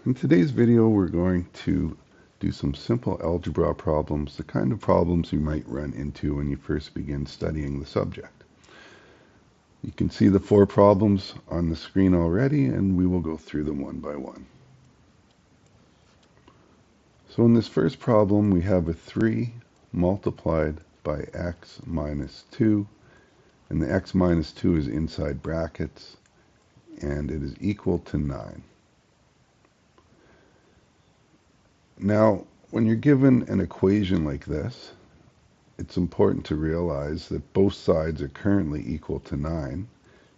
In today's video, we're going to do some simple algebra problems, the kind of problems you might run into when you first begin studying the subject. You can see the 4 problems on the screen already, and we will go through them one by one. So in this first problem, we have a 3 multiplied by x minus 2, and the x minus 2 is inside brackets, and it is equal to 9. Now, when you're given an equation like this, it's important to realize that both sides are currently equal to 9,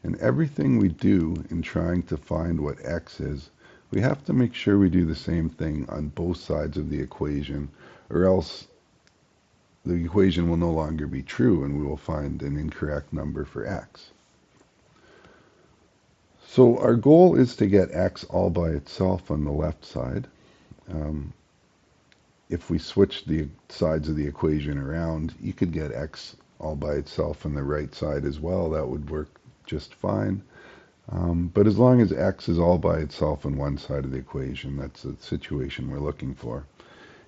and everything we do in trying to find what x is, we have to make sure we do the same thing on both sides of the equation, or else the equation will no longer be true and we will find an incorrect number for x. So our goal is to get x all by itself on the left side. If we switch the sides of the equation around, you could get x all by itself on the right side as well. That would work just fine. But as long as x is all by itself on one side of the equation, that's the situation we're looking for.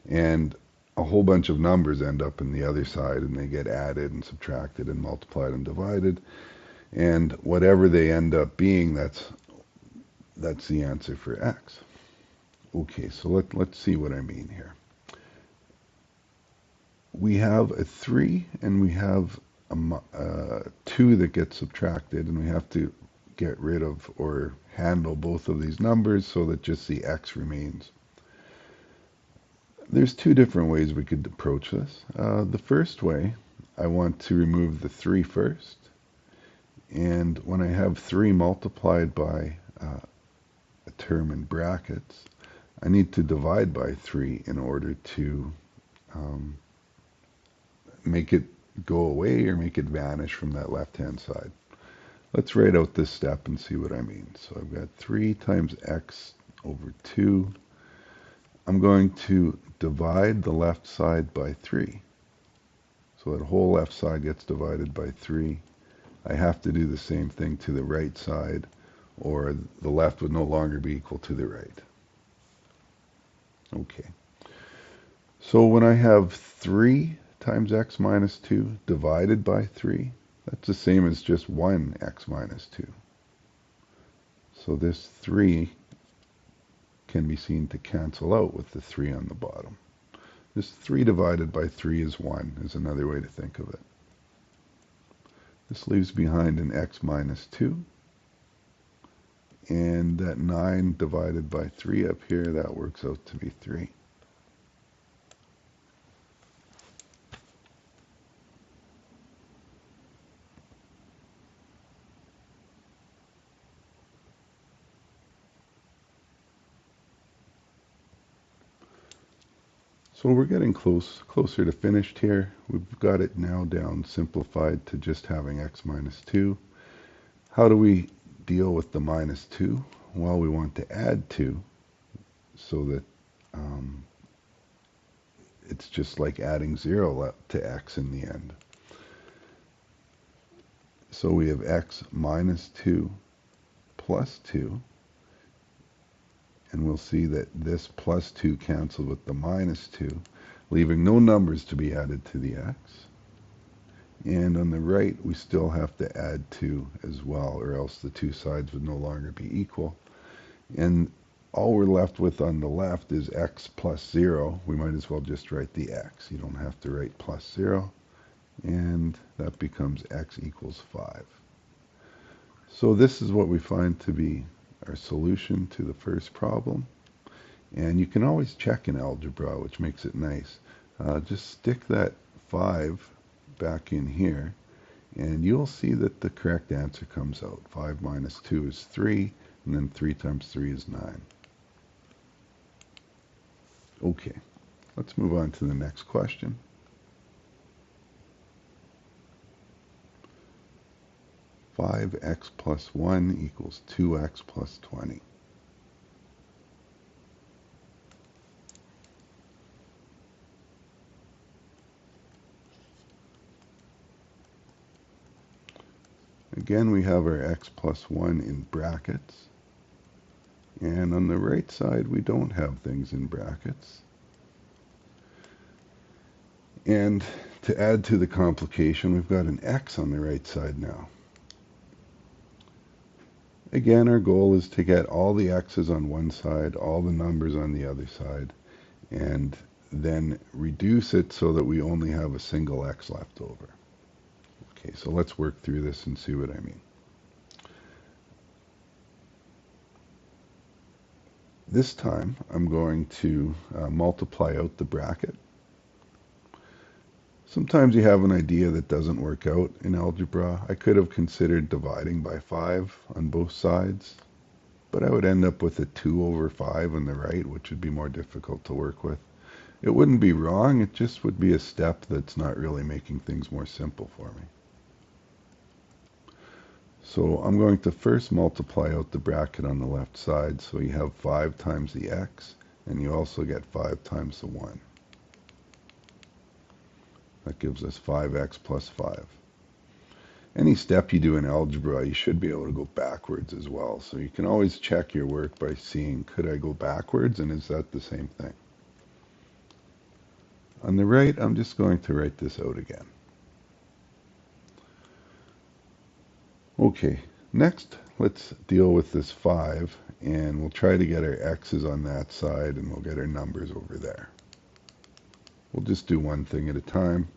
And a whole bunch of numbers end up in the other side, and they get added and subtracted and multiplied and divided. And whatever they end up being, that's the answer for x. Okay, so let's see what I mean here. We have a 3 and we have a 2 that gets subtracted, and we have to get rid of or handle both of these numbers so that just the x remains. There's 2 different ways we could approach this. The first way, I want to remove the 3 first, and when I have 3 multiplied by a term in brackets, I need to divide by 3 in order to make it go away or make it vanish from that left-hand side. Let's write out this step and see what I mean. So I've got 3 times x over 2. I'm going to divide the left side by 3. So that whole left side gets divided by 3. I have to do the same thing to the right side, or the left would no longer be equal to the right. Okay. So when I have 3 times x minus 2 divided by 3, that's the same as just 1 x minus 2. So this 3 can be seen to cancel out with the 3 on the bottom. This 3 divided by 3 is 1, is another way to think of it. This leaves behind an x minus 2. And that 9 divided by 3 up here, that works out to be 3. So we're getting closer to finished here. We've got it now down simplified to just having x minus 2. How do we deal with the minus 2? Well, we want to add 2 so that it's just like adding 0 to x in the end. So we have x minus 2 plus 2. And we'll see that this plus 2 canceled with the minus 2, leaving no numbers to be added to the x. And on the right, we still have to add 2 as well, or else the 2 sides would no longer be equal. And all we're left with on the left is x plus 0. We might as well just write the x. You don't have to write plus 0. And that becomes x equals 5. So this is what we find to be our solution to the first problem. And you can always check in algebra, which makes it nice. Just stick that 5 back in here, and you'll see that the correct answer comes out. 5 minus 2 is 3, and then 3 times 3 is 9. Okay, let's move on to the next question. Five x plus 1 equals 2x plus 20. Again, we have our x plus 1 in brackets, And on the right side, we don't have things in brackets. And to add to the complication, we've got an x on the right side now. Again, our goal is to get all the x's on one side, all the numbers on the other side, and then reduce it so that we only have a single x left over. Okay, so let's work through this and see what I mean. This time, I'm going to multiply out the bracket. Sometimes you have an idea that doesn't work out in algebra. I could have considered dividing by 5 on both sides, but I would end up with a 2 over 5 on the right, which would be more difficult to work with. It wouldn't be wrong, it just would be a step that's not really making things more simple for me. So I'm going to first multiply out the bracket on the left side, so you have 5 times the x, and you also get 5 times the 1. That gives us 5x plus 5. Any step you do in algebra, you should be able to go backwards as well. So you can always check your work by seeing, could I go backwards, and is that the same thing? On the right, I'm just going to write this out again. Okay, next let's deal with this 5, and we'll try to get our x's on that side, and we'll get our numbers over there. We'll just do one thing at a time.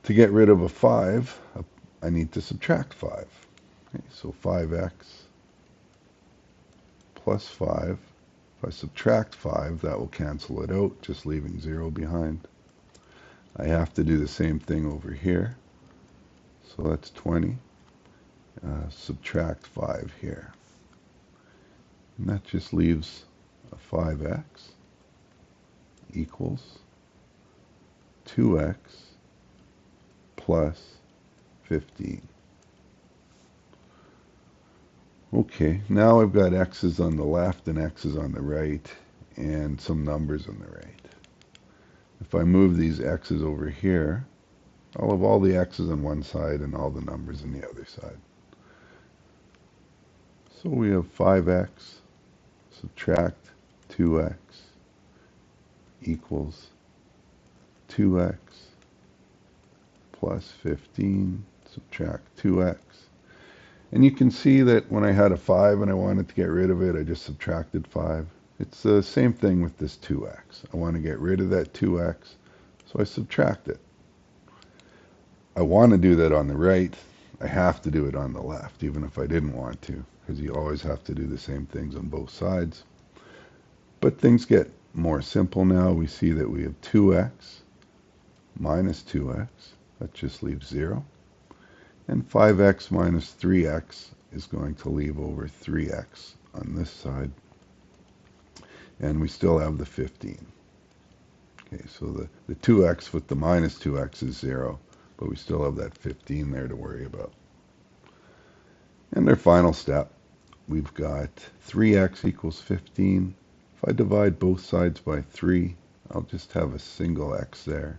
To get rid of a 5, I need to subtract 5. Okay, so 5x plus 5. If I subtract 5, that will cancel it out, just leaving 0 behind. I have to do the same thing over here. So that's 20. Subtract 5 here. And that just leaves a 5x equals 2x plus 15. Okay, now I've got x's on the left and x's on the right, and some numbers on the right. If I move these x's over here, I'll have all the x's on one side and all the numbers on the other side. So we have 5x subtract 2x equals 2x plus 15, subtract 2x. And you can see that when I had a 5 and I wanted to get rid of it, I just subtracted 5. It's the same thing with this 2x. I want to get rid of that 2x, so I subtract it. I want to do that on the right. I have to do it on the left, even if I didn't want to, because you always have to do the same things on both sides. But things get more simple now. We see that we have 2x minus 2x. That just leaves 0. And 5x minus 3x is going to leave over 3x on this side. And we still have the 15. Okay, so the 2x with the minus 2x is 0, but we still have that 15 there to worry about. And our final step, we've got 3x equals 15. If I divide both sides by 3, I'll just have a single x there.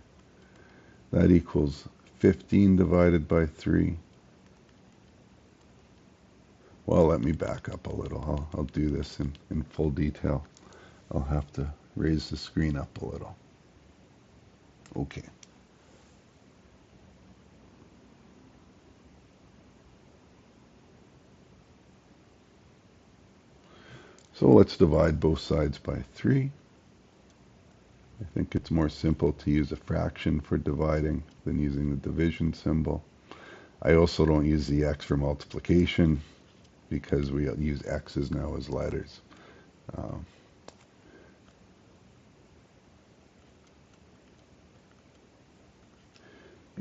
That equals 15 divided by 3. Well, let me back up a little. I'll do this in full detail. I'll have to raise the screen up a little. Okay. So let's divide both sides by 3. I think it's more simple to use a fraction for dividing than using the division symbol. I also don't use the x for multiplication because we use x's now as letters.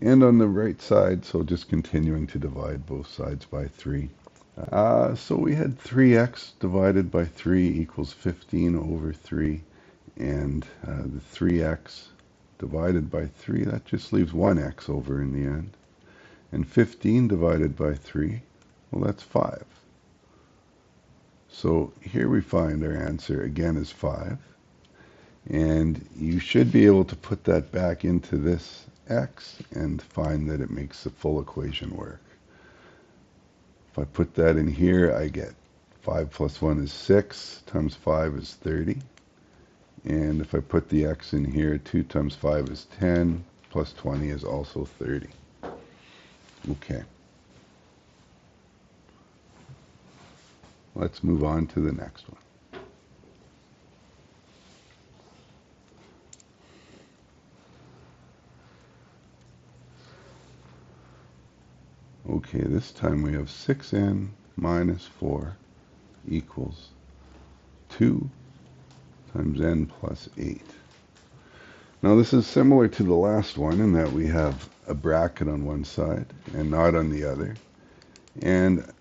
And on the right side, so just continuing to divide both sides by 3. So we had 3x divided by 3 equals 15 over 3. And the 3x divided by 3, that just leaves 1x over in the end. And 15 divided by 3, well, that's 5. So here we find our answer again is 5. And you should be able to put that back into this x and find that it makes the full equation work. If I put that in here, I get 5 plus 1 is 6, times 5 is 30. And if I put the x in here, 2 times 5 is 10, plus 20 is also 30. Okay. Let's move on to the next one. Okay, this time we have 6n minus 4 equals 2 times n plus 8. Now this is similar to the last one in that we have a bracket on one side and not on the other. And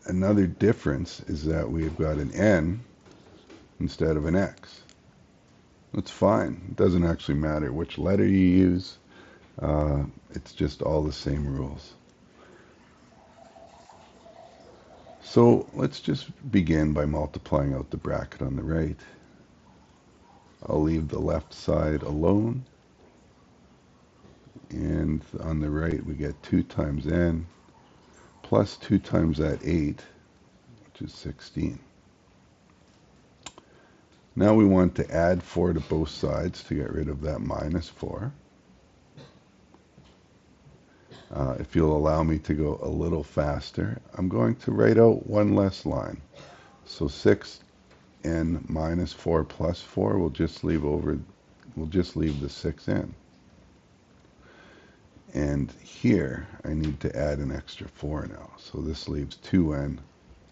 another difference is that we've got an n instead of an x. That's fine. It doesn't actually matter which letter you use. It's just all the same rules. So let's just begin by multiplying out the bracket on the right. I'll leave the left side alone. And on the right we get 2 times n plus 2 times that 8, which is 16. Now we want to add 4 to both sides to get rid of that minus 4. If you'll allow me to go a little faster, I'm going to write out one less line. So 6n minus 4 plus 4 will just leave the 6n. And here I need to add an extra 4 now. So this leaves 2n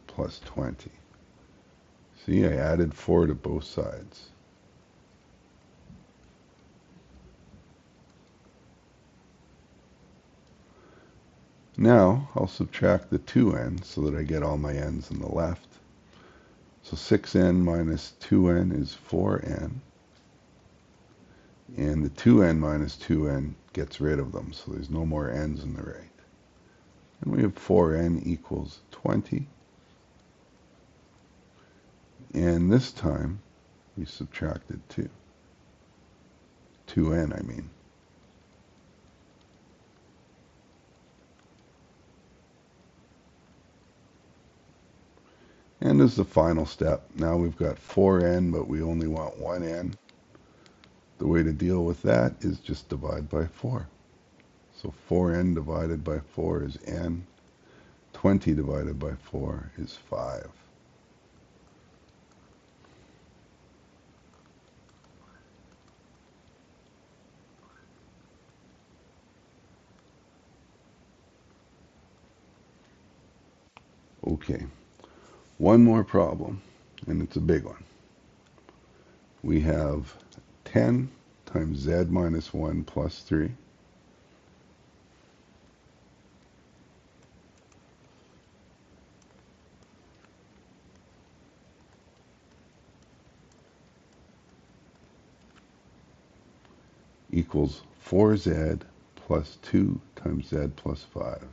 plus 20. See, I added 4 to both sides. Now I'll subtract the 2n so that I get all my n's on the left. So 6n minus 2n is 4n. And the 2n minus 2n gets rid of them, so there's no more n's on the right. And we have 4n equals 20. And this time we subtracted 2. 2n, I mean. And as the final step, now we've got 4n, but we only want 1n. The way to deal with that is just divide by 4. So 4n divided by 4 is n. 20 divided by 4 is 5. Okay, one more problem, and it's a big one. We have 10 times z minus 1 plus 3 equals 4z plus 2 times z plus 5.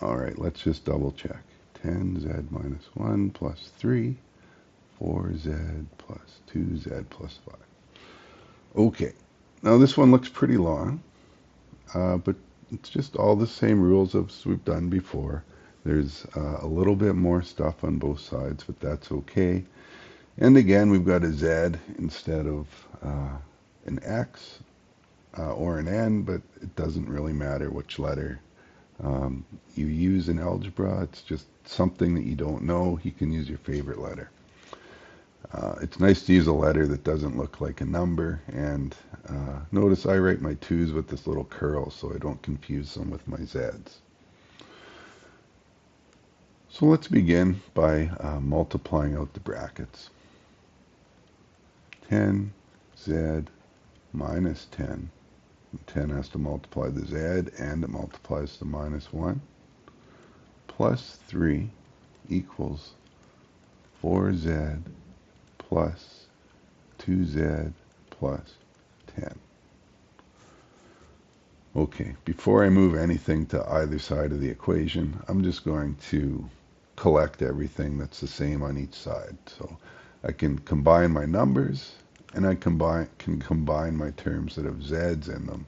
All right, let's just double check. 10z minus 1 plus 3, 4z plus 2z plus 5. Okay, now this one looks pretty long, but it's just all the same rules as we've done before. There's a little bit more stuff on both sides, but that's okay. And again, we've got a z instead of an x or an n, but it doesn't really matter which letter you use in algebra. It's just something that you don't know. You can use your favorite letter. It's nice to use a letter that doesn't look like a number, and notice I write my 2's with this little curl so I don't confuse them with my z's. So let's begin by multiplying out the brackets. 10z minus 10. 10 has to multiply the z, and it multiplies to minus 1, plus 3 equals 4z plus 2z plus 10. Okay, before I move anything to either side of the equation, I'm just going to collect everything that's the same on each side. So I can combine my numbers, and I can combine my terms that have z's in them.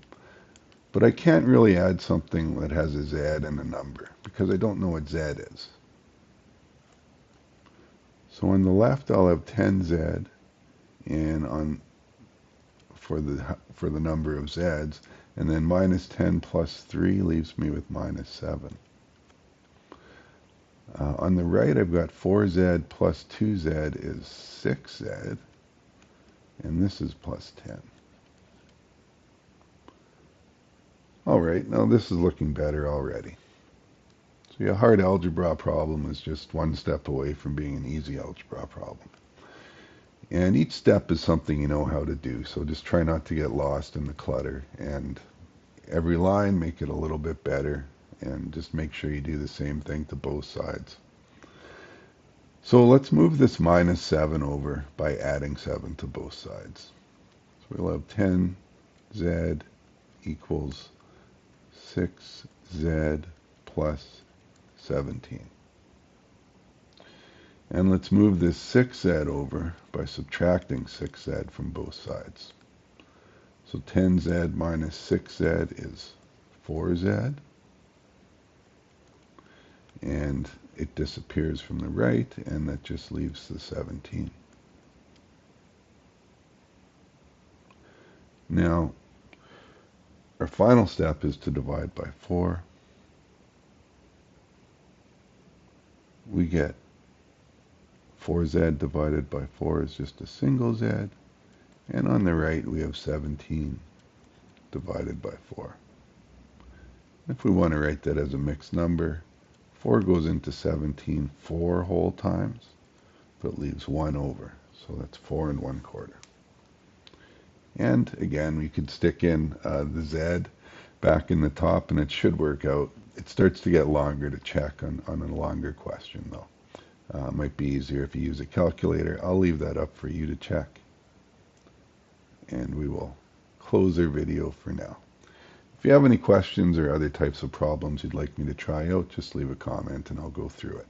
But I can't really add something that has a z and a number, because I don't know what z is. So on the left, I'll have 10z, and for the number of z's, and then minus 10 plus 3 leaves me with minus 7. On the right, I've got 4z plus 2z is 6z, and this is plus 10. All right, now this is looking better already. So a hard algebra problem is just one step away from being an easy algebra problem. And each step is something you know how to do, so just try not to get lost in the clutter. And every line, make it a little bit better, and just make sure you do the same thing to both sides. So let's move this minus 7 over by adding 7 to both sides. So we'll have 10z equals 6z plus 17. And let's move this 6z over by subtracting 6z from both sides. So 10z minus 6z is 4z. And it disappears from the right, and that just leaves the 17. Now, our final step is to divide by 4. We get 4z divided by 4 is just a single z, and on the right we have 17 divided by 4. If we want to write that as a mixed number, 4 goes into 17 4 whole times, but leaves 1 over, so that's 4 1/4. And again, we could stick in the z back in the top, and it should work out. It starts to get longer to check on a longer question, though. It might be easier if you use a calculator. I'll leave that up for you to check. And we will close our video for now. If you have any questions or other types of problems you'd like me to try out, just leave a comment and I'll go through it.